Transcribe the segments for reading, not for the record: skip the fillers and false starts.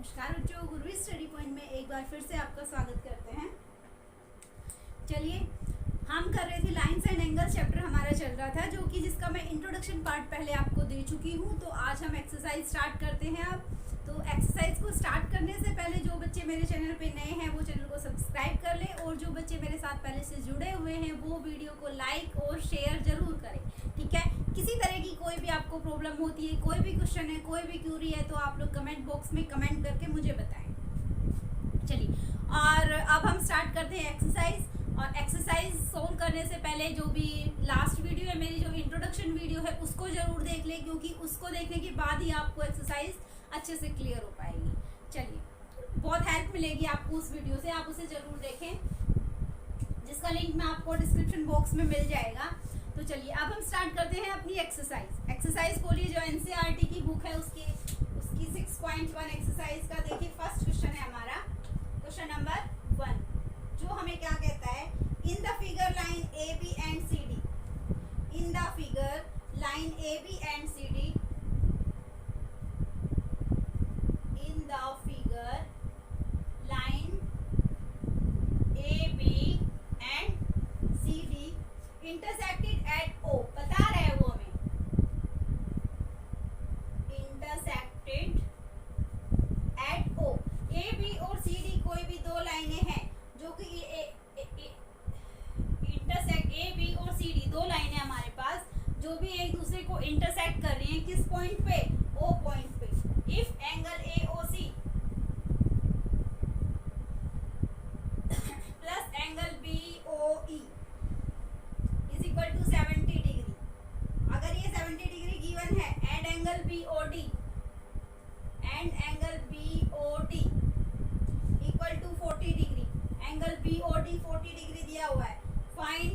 नमस्कार बच्चों, गुरवी study point में एक बार फिर से आपका स्वागत करते हैं। चलिए, हम कर रहे थे लाइंस एंड एंगल्स चैप्टर हमारा चल रहा था, जो कि जिसका मैं इंट्रोडक्शन पार्ट पहले आपको दे चुकी हूँ। तो आज हम एक्सरसाइज स्टार्ट करते हैं। अब तो एक्सरसाइज को स्टार्ट करने से पहले जो बच्चे मेरे चैनल पे नए हैं वो चैनल को सब्सक्राइब कर लें, और जो बच्चे मेरे साथ पहले से जुड़े हुए हैं वो वीडियो को लाइक और शेयर जरूर करें। ठीक है, किसी तरह की कोई भी आपको प्रॉब्लम होती है, कोई भी क्वेश्चन है, कोई भी क्यूरी है, तो आप लोग कमेंट बॉक्स में कमेंट करके मुझे बताएं। चलिए, और अब हम स्टार्ट करते हैं एक्सरसाइज। और एक्सरसाइज सोल्व करने से पहले जो भी लास्ट वीडियो है मेरी, जो इंट्रोडक्शन वीडियो है, उसको जरूर देख लें, क्योंकि उसको देखने के बाद ही आपको एक्सरसाइज अच्छे से क्लियर हो पाएगी। चलिए, बहुत हेल्प मिलेगी आपको उस वीडियो से, आप उसे जरूर देखें, जिसका लिंक मैं आपको डिस्क्रिप्शन बॉक्स में मिल जाएगा। तो चलिए, अब हम स्टार्ट करते हैं अपनी एक्सरसाइज। एक्सरसाइज खोलिए, जो एनसीईआरटी की बुक है उसकी 6.1 एक्सरसाइज का देखिए फर्स्ट क्वेश्चन है हमारा, क्वेश्चन नंबर 1, जो हमें क्या कहता है, in the figure line A B and C D, in the figure line A B and C D, in the figure line A B and C D intersected at O, बता रहे हैं वो हमें, intersected at O. A B और C D कोई भी दो लाइनें हैं जो कि इंटरसेक्ट, ए बी और सी डी दो लाइनें हमारे पास जो भी एक दूसरे को इंटरसेक्ट कर रही हैं, किस पॉइंट पे, ओ पॉइंट पे। If angle A O C plus angle B O E is equal to 70 degree, अगर ये 70 डिग्री गिवन है, and angle B O D, and angle B O D equal to 40 degree, angle B O D 40 degree दिया हुआ है। Find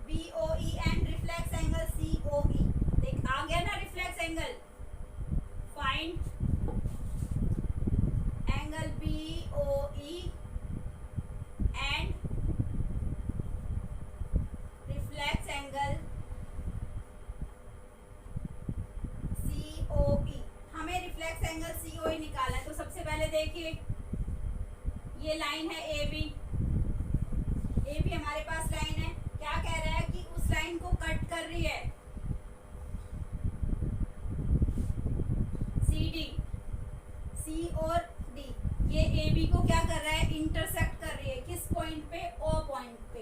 B O E and reflex angle C O E. देख, आ गया ना reflex angle. Find angle B O E and reflex angle C O E. हमें reflex angle C O ई निकालना है। तो सबसे पहले देखिए, ये लाइन है ए बी, ए बी हमारे पास लाइन है। क्या कह रहा है कि उस लाइन को कट कर रही है सी डी, सी और डी, ये ए बी को क्या कर रहा है, इंटरसेक्ट कर रही है, किस पॉइंट पे, ओ पॉइंट पे।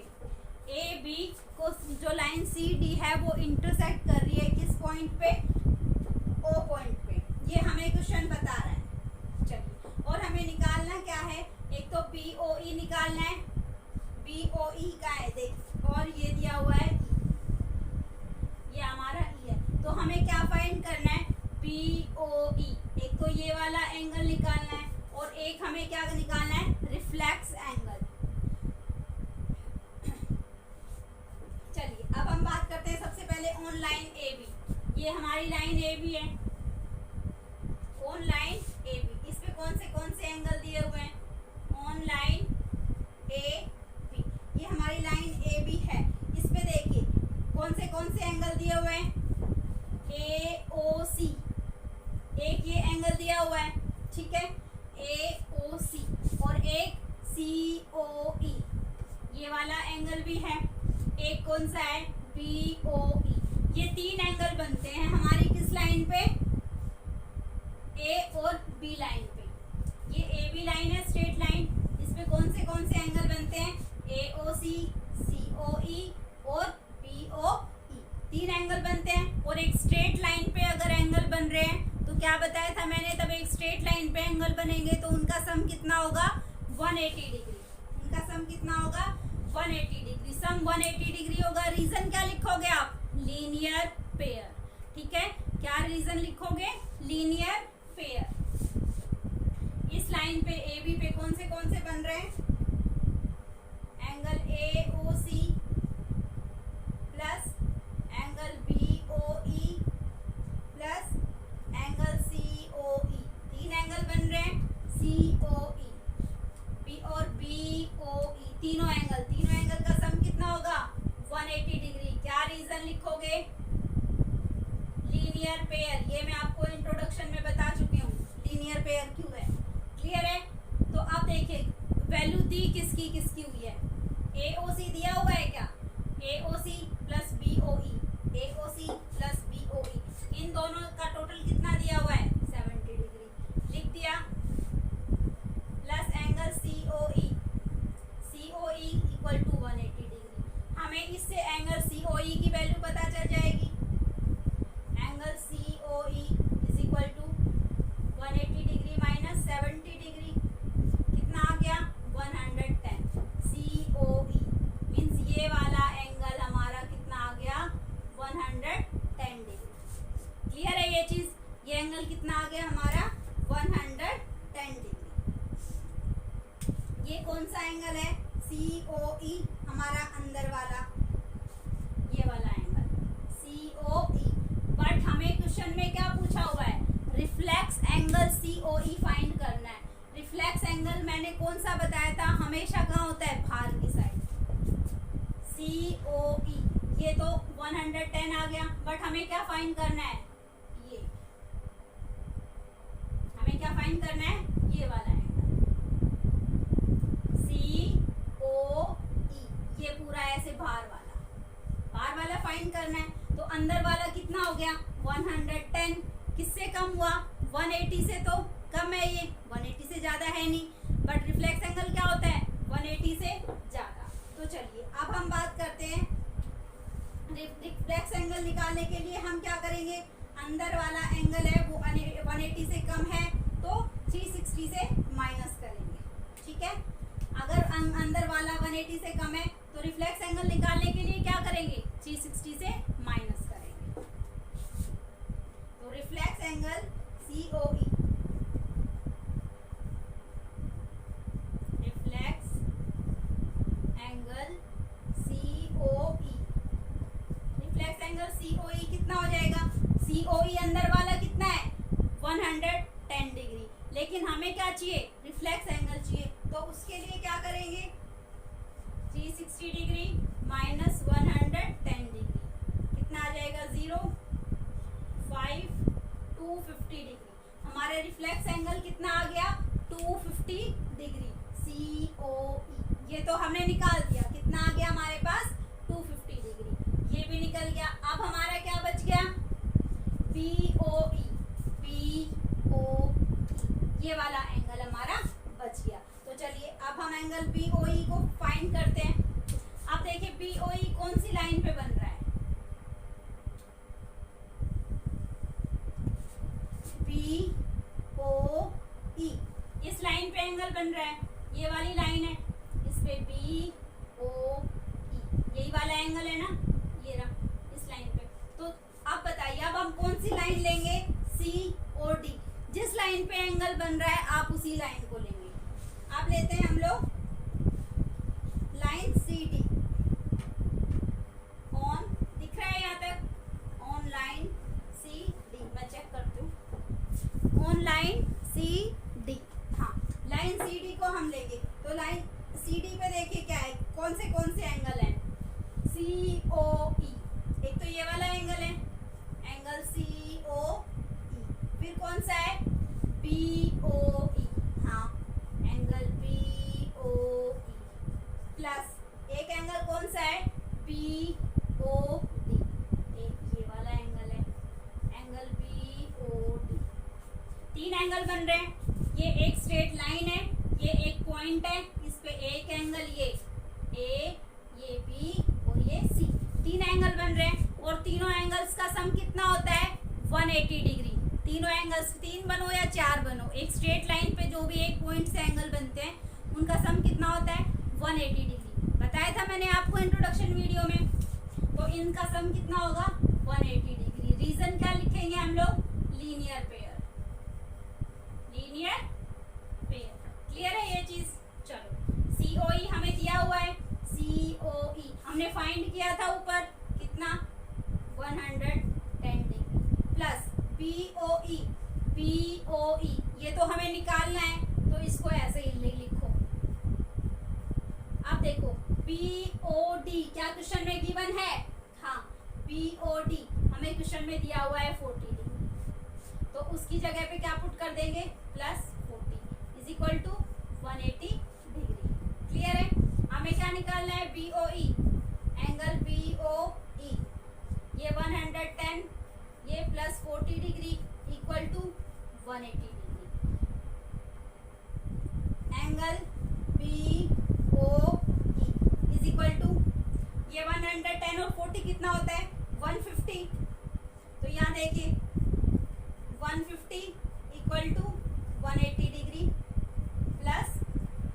ए बी को जो लाइन सी डी है वो इंटरसेक्ट कर रही है किस पॉइंट पे, ओ पॉइंट पे। ये हमें क्वेश्चन बता रहा है। चलिए, और हमें निकालना क्या है, एक तो बी ओ ई निकालना है। बी ओ ई का है, देख, और ये दिया हुआ है ई, ये हमारा ई है। तो हमें क्या फाइंड करना है, बी ओ ई। एक तो ये वाला एंगल निकालना है, और एक हमें क्या निकालना है, रिफ्लेक्स एंगल। चलिए, अब हम बात करते हैं सबसे पहले ऑन लाइन ए बी। ये हमारी लाइन ए बी है, ऑन लाइन ए बी। इस पे कौन से एंगल दिए हुए हैं, ऑन लाइन ए बी, ये हमारी लाइन ए बी है। इस पे देखिए कौन से एंगल दिए हुए हैं, ए ओ सी, एक ये एंगल दिया हुआ है, ठीक है, ए ओ सी, और एक सी ओ ई, ये वाला एंगल भी है। एक कौन सा है, बी ओ ई। ये तीन एंगल बनते हैं हमारी किस लाइन पे, ए और बी लाइन पे। ये ए बी लाइन है, स्ट्रेट लाइन, इस पे कौन से एंगल बनते हैं, ए ओ सी, सी ओ ई और बी ओ ई, तीन एंगल बनते हैं। और एक स्ट्रेट लाइन पे अगर एंगल बन रहे हैं, तो क्या बताया था मैंने, तब एक स्ट्रेट लाइन पे एंगल बनेंगे तो उनका सम कितना होगा, 180 डिग्री। उनका सम कितना होगा, 180 डिग्री। सम 180 डिग्री होगा। रीजन क्या लिखोगे आप, लीनियर पेयर। ठीक है, क्या रीजन लिखोगे, लीनियर पेयर। इस लाइन पे ए बी पे कौन से बन रहे हैं, angle A O C plus angle B O E plus angle C O E, तीन एंगल बन रहे हैं, सी ओ ई, बी और बी ओ ई, तीनों एंगल का सम कितना होगा, 180 डिग्री। क्या रीजन लिखोगे, लीनियर पेयर। ये मैं आपको एंगल है COE, हमारा अंदर वाला ये वाला एंगल COE। बट हमें क्वेश्चन में क्या पूछा हुआ है, रिफ्लेक्स एंगल COE फाइंड करना है। रिफ्लेक्स एंगल मैंने कौन सा बताया था, हमेशा कहाँ होता है, बाहर की साइड COE। ये तो 110 आ गया, बट हमें क्या फाइंड करना है, ये हमें क्या फाइंड करना है, ये वाला एंगल COE। ये पूरा ऐसे बाहर वाला फाइंड करना है। तो अंदर वाला कितना हो गया 110, किससे कम हुआ 180 से, तो कम है ये, 180 से ज्यादा है नहीं। बट रिफ्लेक्स एंगल क्या होता है 180 से ज्यादा। तो चलिए अब हम बात करते हैं रिफ्लेक्स एंगल निकालने के लिए हम क्या करेंगे, अंदर वाला एंगल है वो 180 से कम है तो 360 से माइनस करेंगे, ठीक है। अगर अंदर वाला 180 से कम है तो रिफ्लेक्स एंगल निकालने के लिए क्या करेंगे, 360 से माइनस करेंगे। तो reflex angle COE, reflex angle COE, reflex angle COE कितना हो जाएगा, COE अंदर वाला कितना है 110 डिग्री, लेकिन हमें क्या चाहिए, रिफ्लेक्स एंगल चाहिए। तो उसके लिए क्या करेंगे, 360 डिग्री माइनस 110 डिग्री कितना आ जाएगा 0, 5, 250 डिग्री। हमारे रिफ्लेक्स एंगल कितना आ गया 250 डिग्री COE। ये तो हमने निकाल दिया, कितना आ गया हमारे पास 250 डिग्री, ये भी निकल गया। अब हमारा क्या बच गया POE, ये वाला एंगल हमारा बच गया। तो चलिए अब हम एंगल BOE को फाइंड करते हैं। अब देखिए BOE कौन सी लाइन पे बन रहा है, BOE इस लाइन पे एंगल बन रहा है, ये वाली लाइन है, इस पे BOE यही वाला एंगल है ना, ये रहा इस लाइन पे। तो अब बताइए अब हम कौन सी लाइन लेंगे, COD। जिस लाइन पे एंगल बन रहा है आप उसी लाइन को लेंगे। आप लेते हैं हम लोग लाइन CD, ऑन दिख रहा है यहाँ तक, ऑन लाइन CD, मैं चेक करती हूँ, ऑन लाइन CD, हाँ लाइन CD को हम लेंगे। तो लाइन CD पे देखिए क्या है, कौन से एंगल हैं, COE, एक तो ये वाला एंगल है एंगल COE, फिर कौन सा है BOE, हाँ एंगल BOE, प्लस एक एंगल कौन सा है BOD, एक ये वाला एंगल है एंगल BOD। 3 एंगल बन रहे हैं, ये एक स्ट्रेट लाइन है, ये एक पॉइंट है, इस पे एक एंगल ये A, ये B और ये C, 3 एंगल बन रहे हैं। और तीनों एंगल्स का सम कितना होता है 180 डिग्री। तीनों एंगल्स 3 बनो या 4 बनो, एक स्ट्रेट लाइन पे जो भी एक पॉइंट से एंगल बनते हैं उनका सम कितना होता है 180 डिग्री। बताया था मैंने आपको इंट्रोडक्शन वीडियो में। तो इनका सम कितना होगा 180 डिग्री। रीजन क्या लिखेंगे हम लोग, linear pair, linear pair. Clear है ये चीज। चलो COE हमें दिया हुआ है, COE हमने फाइंड किया था ऊपर कितना 110 डिग्री, प्लस BOE ये तो हमें निकालना है, तो इसको ऐसे ही लिखो। अब देखो BOD क्या क्वेश्चन में गिवन है, हाँ BOD हमें क्वेश्चन में दिया हुआ है 40 डिग्री, तो उसकी जगह पे क्या पुट कर देंगे plus 40 is equal to 180 degree. Clear है। हमें क्या निकालना है BOE, एंगल BOE ये 110 ये plus 40 degree equal to 180 degree. Angle BOE is equal to ये 110 और 40 कितना होता है 150। तो यहाँ देखिए 150 equal to 180 degree plus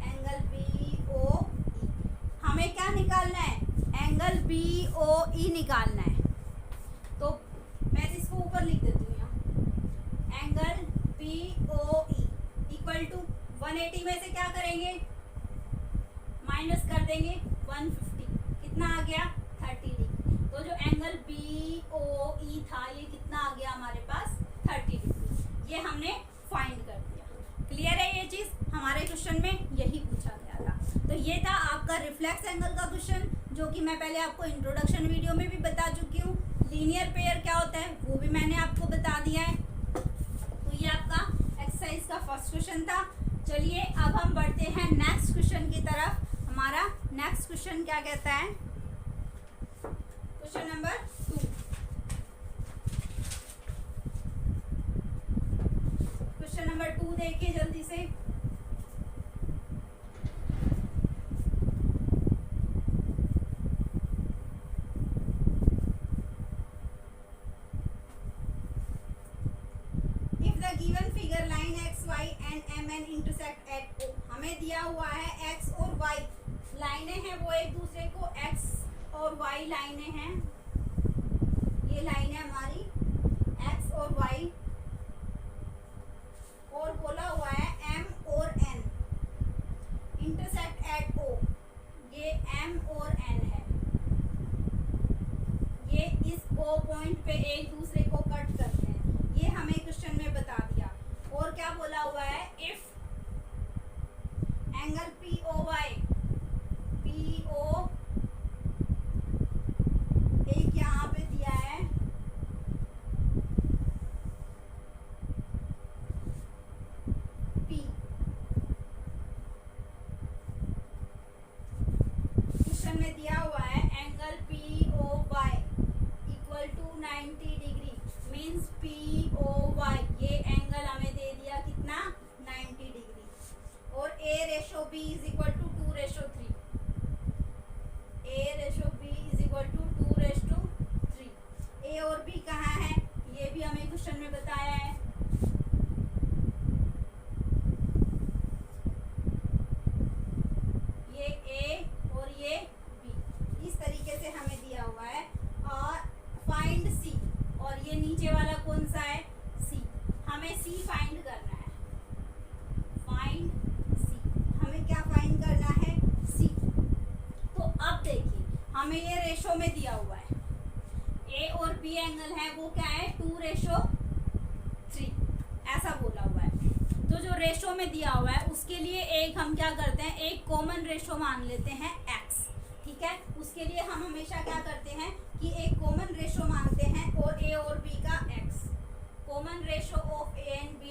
angle BOE। हमें क्या निकालना है, एंगल BOE निकालना है। तो मैं इसको ऊपर लिख देती हूँ यहाँ, एंगल BOE इक्वल टू 180 में से क्या करेंगे माइनस कर देंगे 150, कितना आ गया 30 डिग्री। तो जो एंगल BOE था ये कितना आ गया हमारे पास 30 डिग्री, ये हमने फाइंड कर दिया। क्लियर है ये चीज, हमारे क्वेश्चन में यही पूछा गया था। तो ये था आपका रिफ्लेक्स एंगल का क्वेश्चन, जो कि मैं पहले आपको इंट्रोडक्शन वीडियो में भी बता चुकी हूँ। लीनियर पेयर क्या होता है वो भी मैंने आपको बता दिया है। तो ये आपका एक्सरसाइज का फर्स्ट क्वेश्चन था। चलिए अब हम बढ़ते हैं नेक्स्ट क्वेश्चन की तरफ। हमारा नेक्स्ट क्वेश्चन क्या कहता है, क्वेश्चन नंबर 2। क्वेश्चन नंबर 2 देखिए जल्दी से। Given figure line X Y and M N intersect at O, हमें दिया हुआ है एक्स और वाई लाइनें हैं, वो एक दूसरे को एक्स और वाई लाइनें हैं, ये लाइन है हमारी एक्स और वाई, और बोला हुआ है एम और एन इंटरसेक्ट एट ओ, ये एम और एन है, ये इस ओ पॉइंट पे एक दूसरे को कट करते हैं, ये हमें क्वेश्चन में बता दिया। और क्या बोला हुआ है, इफ एंगल POY PO एक यहाँ पे दिया है P, क्वेश्चन में दिया हुआ है angle POY equal to 90 degree, means POY ये एंगल हमें दे दिया कितना 90 डिग्री, और A/B is equal to 2/3, A/B is equal to 2/3। A और B कहाँ है ये भी हमें क्वेश्चन में बताया है। ये A और ये B इस तरीके से हमें दिया हुआ है। और फाइंड C, और ये नीचे वाला कौन सा है C, हमें C फाइंड करना है। फाइंड C, हमें क्या फाइंड करना है C। तो अब देखिए हमें ये रेशो में दिया हुआ है, A और B एंगल है वो क्या है 2/3 ऐसा बोला हुआ है। तो जो रेशो में दिया हुआ है उसके लिए एक हम क्या करते हैं, एक कॉमन रेशो मान लेते हैं x, ठीक है। उसके लिए हम हमेशा क्या करते हैं कि एक कॉमन रेशो मानते हैं, और A और B का x, common ratio of A and B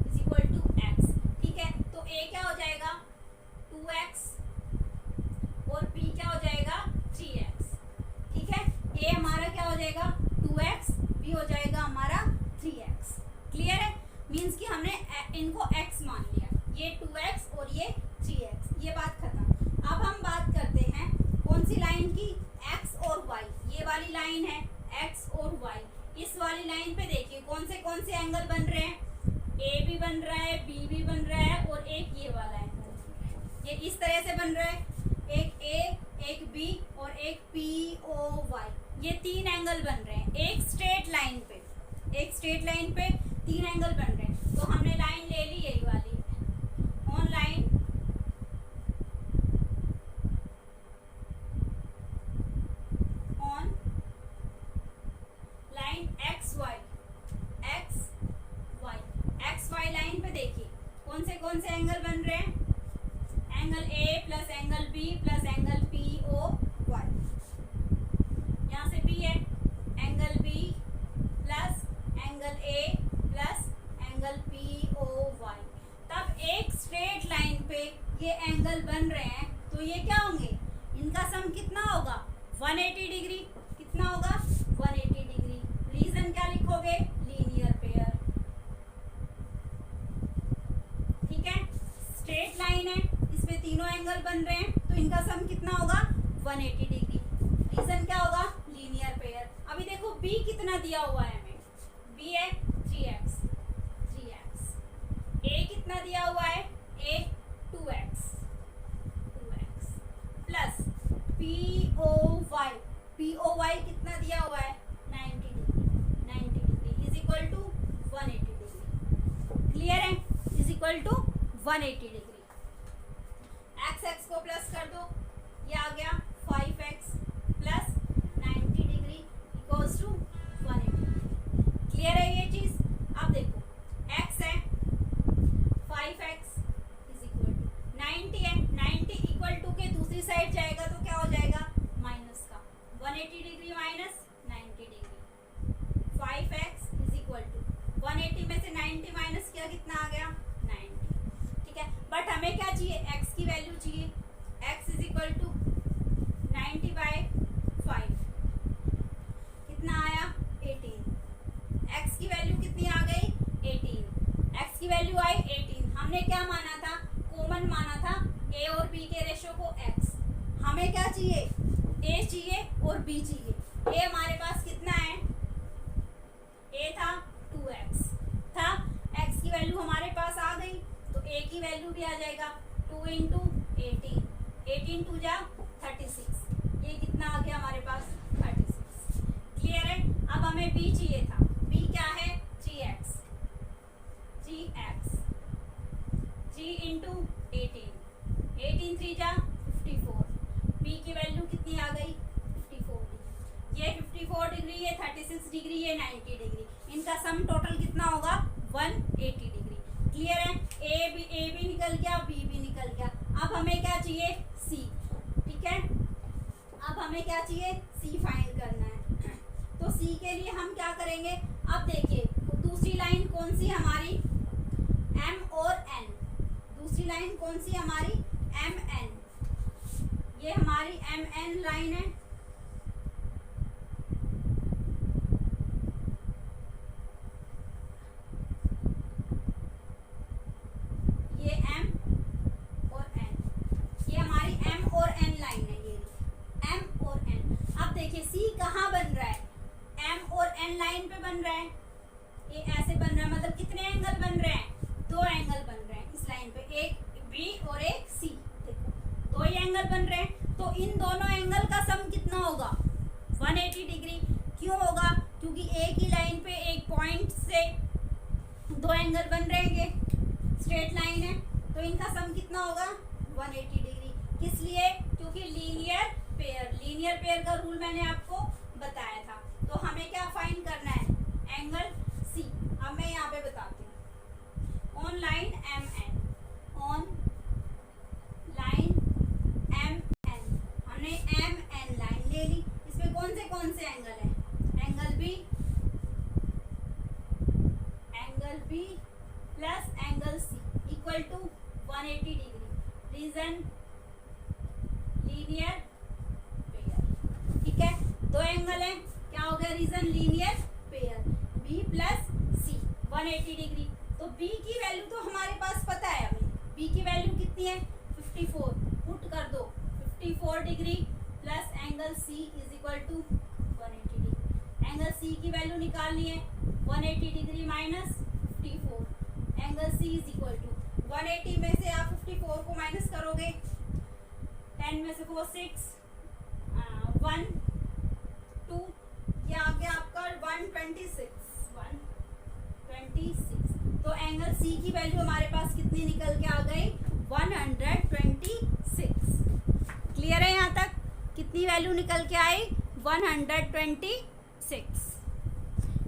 is equal to x, ठीक है। तो A क्या हो जाएगा 2x और B क्या हो जाएगा 3x, ठीक है। A हमारा क्या हो जाएगा 2x, B हो जाएगा हमारा 3x। क्लियर है, मीन्स कि हमने इनको x मान लिया, ये 2x और ये 3x, ये बात खत्म। अब हम बात करते हैं कौन सी लाइन की, x और y, ये वाली लाइन है x और y। इस वाली लाइन पे देखिए कौन से एंगल बन रहे हैं, A भी बन रहा है, B भी बन रहा है, और एक ये वाला एंगल ये इस तरह से बन रहा है, एक A एक B और एक POY, ये 3 एंगल बन रहे हैं एक स्ट्रेट लाइन पे 3 एंगल बन रहे हैं। तो हमने लाइन ले ली यही वाली, ऑन लाइन XY लाइन पे देखिए कौन से एंगल बन रहे हैं, angle A plus angle B plus angle POY, यहाँ से B है, angle B plus angle A plus angle POY। तब एक स्ट्रेट लाइन पे ये एंगल बन रहे हैं, तो ये क्या होंगे, इनका सम कितना होगा 180 डिग्री, कितना होगा 180 डिग्री। रीजन क्या लिखोगे, लीनियर पेयर, ठीक है। स्ट्रेट लाइन है, इस पे तीनों एंगल बन रहे हैं, तो इनका सम कितना होगा 180 डिग्री। रीजन क्या होगा, लीनियर पेयर। अभी देखो B कितना दिया हुआ है हमें, B है 3x, A कितना दिया हुआ है, A 2x प्लस POY कितना दिया हुआ है 90 degree is equal to 180 degree. Equal to 180 degree. X x को प्लस कर दो, ये आ गया 5x plus 90 degree equals to 180। Clear है ये चीज? अब देखो x है 5x इज इक्वल टू 90 है, 90 इक्वल टू के दूसरी साइड जाएगा तो क्या हो जाएगा माइनस का, 180 degree minus 90 degree. 5x is equal to 180 में से 90 माइनस किया, कितना आ गया 90। ठीक है, बट हमें क्या चाहिए, x की वैल्यू चाहिए। x इज इक्वल टू 90/5 कितना आया 18। x की वैल्यू कितनी आ गई 18। x की वैल्यू आई 18। हमने क्या माना था, कॉमन माना था a और b के रेशो को x। हमें क्या चाहिए, a चाहिए और b चाहिए। a हमारे पास कितना है, a था 2x था, x की वैल्यू हमारे पास आ गई तो a की वैल्यू भी आ जाएगा 2 इंटू 18, 18 टू जा 36, ये कितना आ गया हमारे पास 36। क्लियर है? अब हमें b चाहिए था, b क्या है 3x, 3x 3 इंटू 18, 18 3 जा 54, b की वैल्यू कितनी आ गई 54 डिग्री। ये 54 डिग्री, ये 36 डिग्री, ये 90 डिग्री, इनका सम टोटल कितना होगा 180 डिग्री। क्लियर है? ए भी निकल गया, बी भी निकल गया। अब हमें क्या चाहिए सी। ठीक है, अब हमें क्या चाहिए सी फाइंड करना है। तो सी के लिए हम क्या करेंगे, अब देखिए दूसरी लाइन कौन सी हमारी m और n, दूसरी लाइन कौन सी हमारी m n, ये हमारी m n लाइन है। ये m और n, ये हमारी m और n लाइन है, ये m और n। अब देखिए c कहाँ बन रहा है, m और n लाइन पे बन रहा है, ये ऐसे बन रहा है, मतलब कितने एंगल बन रहे हैं, 2 एंगल बन रहे हैं इस लाइन पे, एक b और एक c। देखो 2 ही एंगल बन रहे हैं, तो इन दोनों एंगल का सम कितना होगा 180 डिग्री। क्यों होगा, क्योंकि एक ही लाइन पे एक पॉइंट से 2 एंगल बन रहे हैं, स्ट्रेट लाइन है, तो इनका सम कितना होगा 180 डिग्री। किस लिए, क्योंकि लीनियर पेयर का रूल मैंने आपको बताया था। तो हमें क्या फाइंड करना है, एंगल सी। अब मैं यहाँ पे बताती हूँ, on line M N, on line M N, हमने एम एन लाइन ले ली, इसमें कौन से एंगल है, angle B plus angle C equal to 180 degree, reason linear pair. ठीक है, 2 एंगल है, क्या हो गया reason linear pair, b plus C 180 degree. तो b की वैल्यू तो हमारे पास पता है, हमें b की वैल्यू कितनी है 54, पुट कर दो 54 degree plus angle c is equal to 180 degree. Angle c की वैल्यू निकालनी है, 180 degree minus 54, angle c is equal to 180 में से आप 54 को माइनस करोगे, 10 में से 4 6 1 2, ये आ गया आपका 126। तो एंगल सी की वैल्यू हमारे पास कितनी निकल के आ गई 126। क्लियर है? यहाँ तक कितनी वैल्यू निकल के आई 126।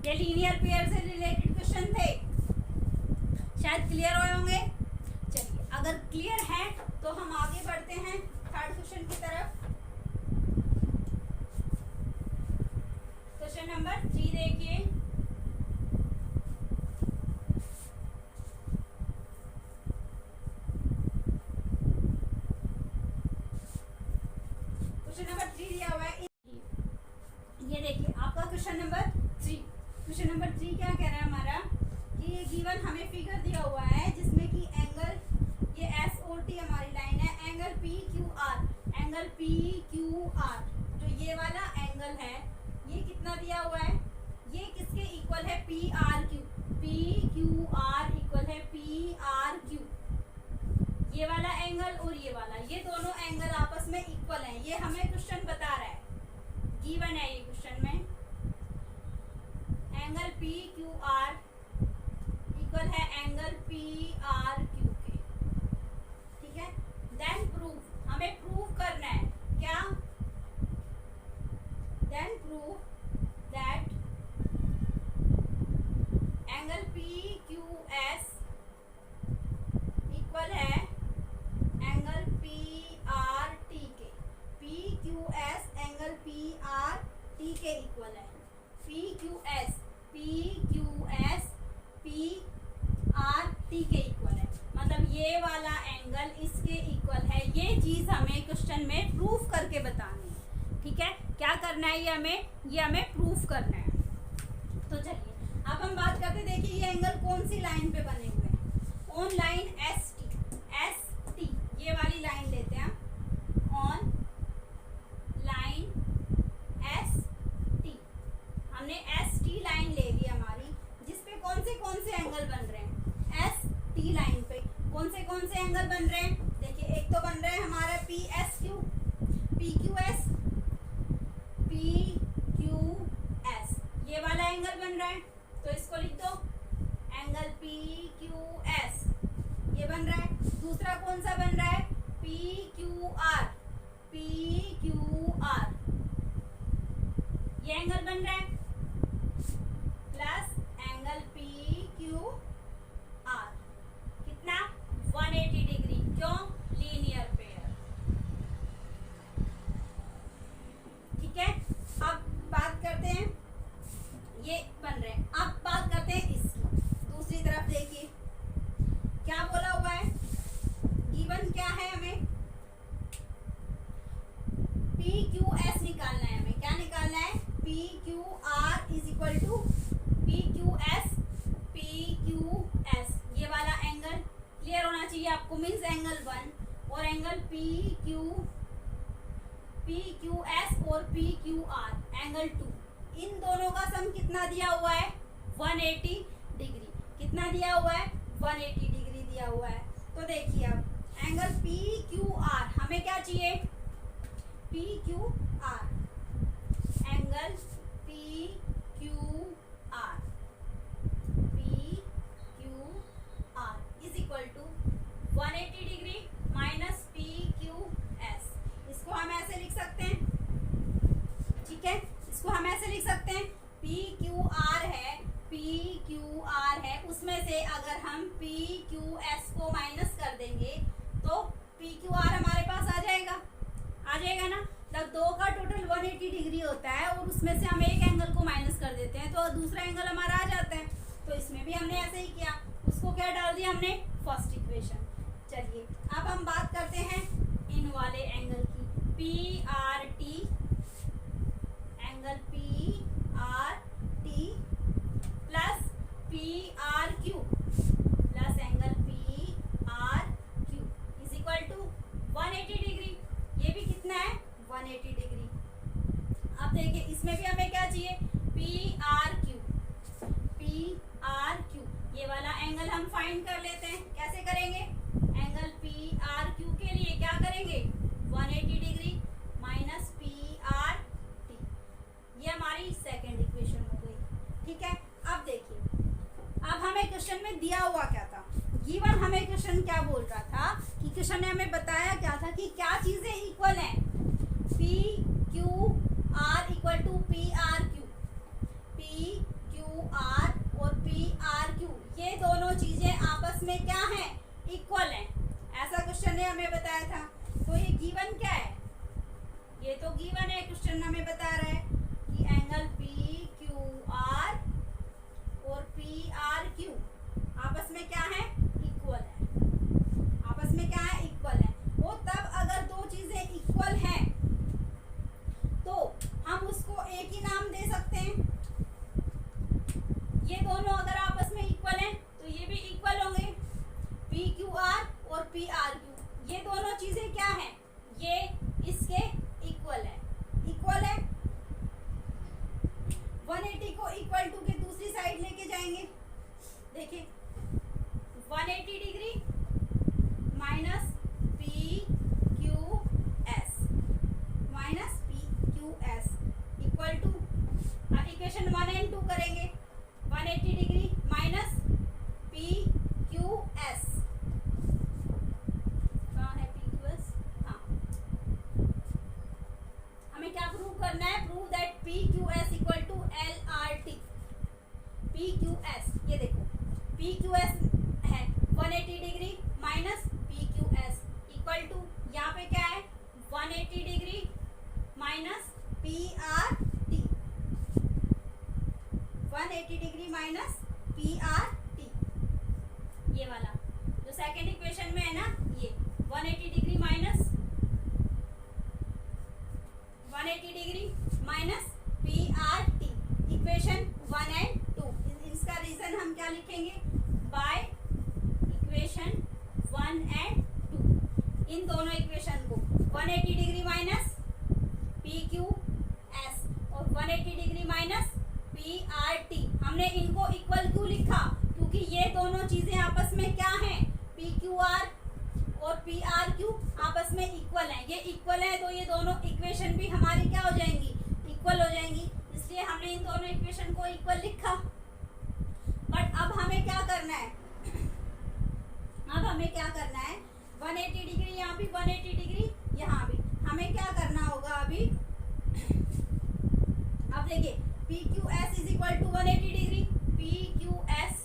ये लीनियर पेयर से रिलेटेड क्वेश्चन थे, शायद क्लियर हुए होंगे। चलिए अगर क्लियर है तो हम आगे बढ़ते हैं थर्ड क्वेश्चन की तरफ। क्वेश्चन नंबर 3 देखिए, क्वेश्चन नंबर 3 दिया हुआ है, ये देखिए आपका क्वेश्चन नंबर 3। क्वेश्चन नंबर 3 क्या कह रहा है हमारा कि ये गिवन हमें फिगर दिया हुआ है जिसमें कि एंगल, ये एस ओ टी हमारी लाइन है, angle P Q are, angle P Q are जो ये वाला एंगल है, ये कितना दिया हुआ है, ये किसके इक्वल है P R Q, P Q R equal है पी आर क्यू। ये वाला एंगल और ये वाला, ये दोनों एंगल आपस में इक्वल हैं, ये हमें क्वेश्चन बता रहा है, गिवन है ये क्वेश्चन में। Angle P Q R equal है angle P R Q. then prove that angle PQS equal है एंगल PRT के। PQS एंगल PRT के इक्वल है। PQS PRT के इक्वल है, मतलब ये वाला एंगल इसके इक्वल है। ये चीज हमें क्वेश्चन में प्रूफ करके बतानी है। ठीक है, क्या करना है, ये हमें प्रूफ करना है। तो चलिए अब हम बात करते हैं। देखिए ये एंगल कौन सी लाइन पे बने हुए हैं, ऑन लाइन ST ये वाली लाइन लेते हैं हम, ऑन लाइन ST। हमने ST लाइन ले ली हमारी, जिसपे कौन से एंगल बन रहे हैं, ST लाइन पे कौन से एंगल बन रहे हैं। देखिए एक तो बन रहा है हमारा PSQ, PQS, PQS ये वाला एंगल बन रहा है, तो इसको लिख दो एंगल PQS ये बन रहा है। दूसरा कौन सा बन रहा है, PQR ये एंगल बन रहा है, प्लस एंगल PQR कितना 180 डिग्री। क्यों, लीनियर पेयर। ठीक है, अब बात करते हैं, ये बन रहे हैं। अब बात करते हैं इसकी दूसरी तरफ। देखिए क्या बोला हुआ है, गिवन क्या है, हमें PQS निकालना है। हमें क्या निकालना है, PQR is equal to PQS ये वाला एंगल क्लियर होना चाहिए आपको, मीन्स एंगल 1 और एंगल PQS और PQR एंगल 2, इन दोनों का सम कितना दिया हुआ है, 180 डिग्री। कितना दिया हुआ है, 180 डिग्री दिया हुआ है। तो देखिए अब एंगल PQR हमें क्या चाहिए, PQR angle PQR is equal to 180 degree minus PQS। इसको हम ऐसे लिख सकते हैं, ठीक है, इसको हम ऐसे लिख सकते हैं, PQR है, उसमें से अगर हम PQS को माइनस कर देंगे तो PQR हमारे पास आ जाएगा ना। तब दो का टोटल 180 डिग्री होता है और उसमें से हम एक एंगल को माइनस कर देते हैं तो दूसरा एंगल हमारा आ जाता है। तो इसमें भी हमने ऐसे ही किया, उसको क्या डाल दिया हमने, फर्स्ट इक्वेशन। चलिए अब हम बात करते हैं इन वाले एंगल की, PRT angle PRT plus PRQ plus angle PRQ is equal to 180 degree. ये भी कितना है, 180 डिग्री। अब देखिए इसमें भी हमें क्या चाहिए, PRQ ये वाला एंगल हम फाइंड कर लेते हैं। कैसे करेंगे, एंगल PRQ के लिए क्या करेंगे, 180 डिग्री माइनस PRT, ये हमारी सेकेंड इक्वेशन हो गई। ठीक है, अब देखिए अब हमें क्वेश्चन में दिया हुआ क्या था, गिवन हमें क्वेश्चन क्या बोल रहा था कि क्वेश्चन ने हमें बताया क्या था कि क्या चीजें इक्वल हैं, PQR इक्वल टू PRQ और PRQ ये दोनों चीजें आपस में क्या हैं, इक्वल हैं। ऐसा क्वेश्चन ने हमें बताया था। तो ये गिवन क्या है, ये तो गिवन है, क्वेश्चन हमें बता रहा है कि एंगल PQR और PRQ आपस में क्या है, इक्वल है। आपस में क्या है, इक्वल है। वो तब अगर दो चीजें इक्वल हैं तो हम उसको एक ही नाम दे सकते हैं। ये दोनों अगर आपस में इक्वल हैं तो ये भी इक्वल होंगे, PQR और PRQ ये दोनों चीजें क्या हैं, ये इसके इक्वल है। इक्वल है, 180 को इक्वल टू के दूसरी साइड लेके जाएंगे। देखिए 180 degree minus PQS equal to, अब इक्वेशन 1 एंड 2 करेंगे, 180 डिग्री माइनस PQS, कहाँ है PQS, हाँ, हमें क्या प्रूव करना है, prove that P Q S है 180 degree minus P Q S equal to यहाँ पे क्या है 180 degree minus P R T, 180 degree minus P R T, ये वाला जो सेकेंड इक्वेशन में है ना, ये 180 degree minus 180 degree minus P R T, equation 1 and 2। इसका रीजन हम क्या लिखेंगे, बाय इक्वेशन 1 एंड 2। इन दोनों इक्वेशन को 180 degree minus P Q S और 180 degree minus P R T, हमने इनको इक्वल क्यों लिखा, क्योंकि ये दोनों चीजें आपस में क्या हैं, पी क्यू आर और पी आर क्यू आपस में इक्वल हैं। ये इक्वल है तो ये दोनों इक्वेशन भी हमारी क्या हो जाएंगी, इक्वल हो जाएंगी, इसलिए हमने इन दोनों इक्वेशन को इक्वल लिखा। बट अब हमें क्या करना है, अब हमें क्या करना है, 180 डिग्री यहाँ भी 180 डिग्री यहाँ भी, हमें क्या करना होगा अभी, अब देखिए P Q S is equal to 180 degree, P Q S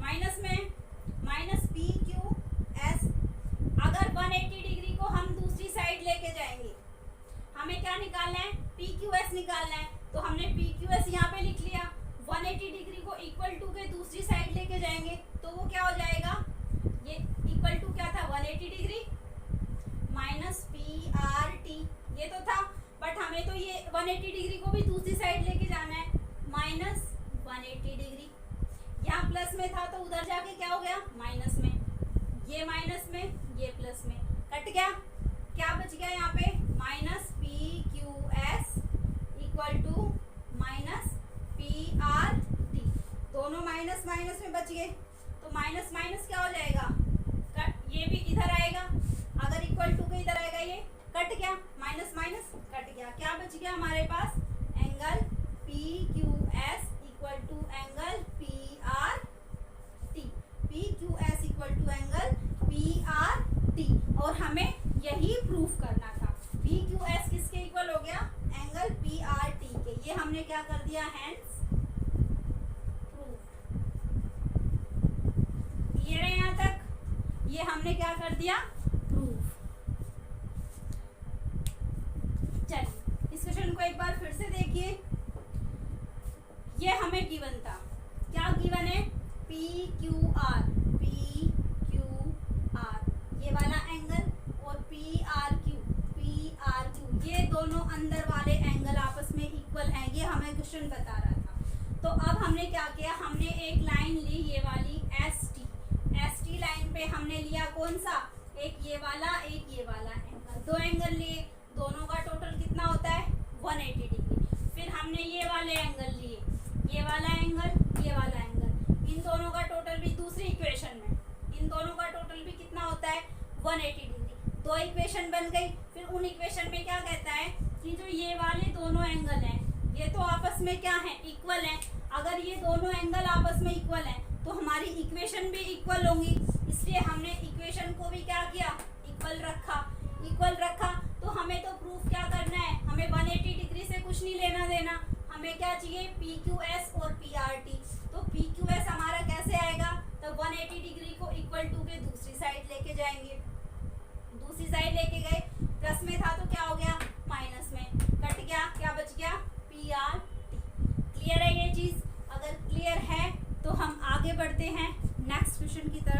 minus में माइनस पी क्यू एस। अगर 180 डिग्री को हम दूसरी साइड लेके जाएंगे, हमें क्या निकालना है, पी क्यू एस निकालना है, तो हमने पी क्यू एस यहाँ पे लिख लिया। 180 डिग्री को इक्वल टू के दूसरी साइड लेके जाएंगे तो वो क्या हो जाएगा, ये इक्वल टू क्या था 180 degree minus P R T, ये तो था, बट हमें तो ये 180 डिग्री को भी दूसरी साइड लेके जाना है, माइनस 180 डिग्री। यहाँ प्लस में था तो उधर जाके क्या हो गया माइनस में, ये माइनस में ये प्लस में कट गया, क्या बच गया यहाँ पे minus P Q S equal to minus P R T, दोनों माइनस माइनस में बच गए, तो माइनस माइनस क्या हो जाएगा, ये भी इधर आएगा, अगर इक्वल टू के इधर आएगा, ये कट गया, माइनस माइनस कट गया, क्या बच गया हमारे पास, angle P Q S equal to angle P R T, P Q S equal to angle P R T, और हमें यही प्रूफ करना था, पी क्यू एस किसके इक्वल हो गया, एंगल पी आर टी के, ये हमने क्या कर दिया, हैंड्स प्रूफ। क्लियर है यहाँ तक, ये हमने क्या कर दिया, प्रूफ। चलिए इस क्वेश्चन को एक बार फिर से देखिए, ये हमें गिवन था, क्या गिवन है, P Q are, P Q are ये वाला एंगल और पी आर क्यू, ये दोनों अंदर वाले एंगल आपस में इक्वल हैं, ये हमें क्वेश्चन बता रहा था। तो अब हमने क्या किया, हमने एक लाइन ली, ये वाली एस टी लाइन पे हमने लिया कौन सा, एक ये वाला एंगल, दो एंगल लिए, दोनों का टोटल कितना होता है 180 डिग्री। फिर हमने ये वाले एंगल लिए, ये वाला एंगल, इन दोनों का टोटल भी दूसरी इक्वेशन में, इन दोनों का टोटल भी कितना होता है 180 डिग्री। दो इक्वेशन बन गई। फिर उन इक्वेशन में क्या कहता है कि जो ये वाले दोनों एंगल हैं, ये तो आपस में क्या है, इक्वल हैं। अगर ये दोनों एंगल आपस में इक्वल हैं तो हमारी इक्वेशन भी इक्वल होंगी, इसलिए हमने इक्वेशन को भी क्या किया, इक्वल रखा। तो हमें तो प्रूफ क्या करना है, हमें 180 डिग्री से कुछ नहीं लेना देना, हमें क्या चाहिए, पी क्यू एस और पी आर टी। तो पी क्यू एस हमारा कैसे आएगा, तो 180 डिग्री को इक्वल टू के दूसरी साइड लेके जाएंगे, दूसरी साइड लेके गए, प्लस में था तो क्या हो गया, माइनस में कट गया, क्या बच गया, पी आर टी। क्लियर है ये चीज? अगर क्लियर है तो हम आगे बढ़ते हैं नेक्स्ट क्वेश्चन की तरफ।